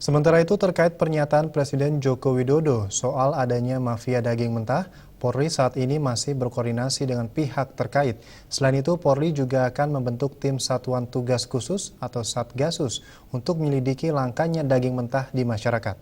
Sementara itu terkait pernyataan Presiden Joko Widodo soal adanya mafia daging mentah, Polri saat ini masih berkoordinasi dengan pihak terkait. Selain itu, Polri juga akan membentuk tim Satuan Tugas Khusus atau Satgasus untuk menyelidiki langkanya daging mentah di masyarakat.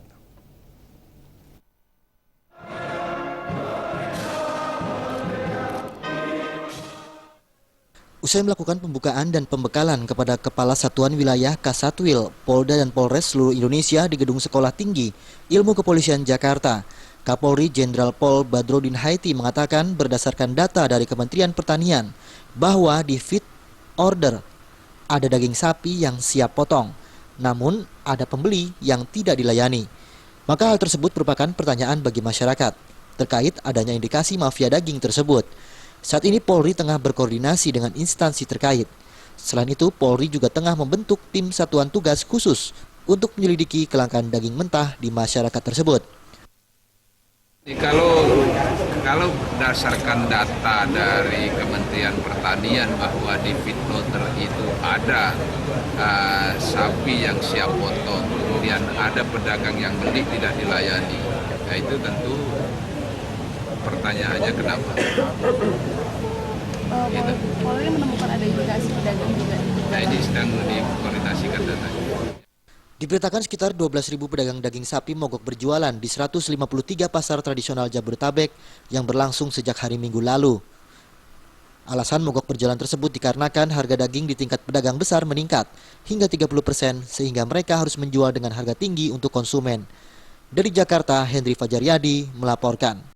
Usai melakukan pembukaan dan pembekalan kepada Kepala Satuan Wilayah Kasatwil, Polda dan Polres seluruh Indonesia di Gedung Sekolah Tinggi Ilmu Kepolisian Jakarta, Kapolri Jenderal Pol Badrodin Haiti mengatakan berdasarkan data dari Kementerian Pertanian bahwa di feed order ada daging sapi yang siap potong, namun ada pembeli yang tidak dilayani. Maka hal tersebut merupakan pertanyaan bagi masyarakat terkait adanya indikasi mafia daging tersebut. Saat ini Polri tengah berkoordinasi dengan instansi terkait. Selain itu, Polri juga tengah membentuk tim Satuan Tugas Khusus untuk menyelidiki kelangkaan daging mentah di masyarakat tersebut. Kalau berdasarkan data dari Kementerian Pertanian bahwa di feed loader itu ada sapi yang siap potong, kemudian ada pedagang yang beli tidak dilayani, nah itu tentu pertanyaannya kenapa? Polri menemukan ada indikasi pedagang juga. Nah ini sedang dikoordinasikan datanya. Diberitakan sekitar 12.000 pedagang daging sapi mogok berjualan di 153 pasar tradisional Jabodetabek yang berlangsung sejak hari Minggu lalu. Alasan mogok berjualan tersebut dikarenakan harga daging di tingkat pedagang besar meningkat hingga 30% sehingga mereka harus menjual dengan harga tinggi untuk konsumen. Dari Jakarta, Hendri Fajaryadi melaporkan.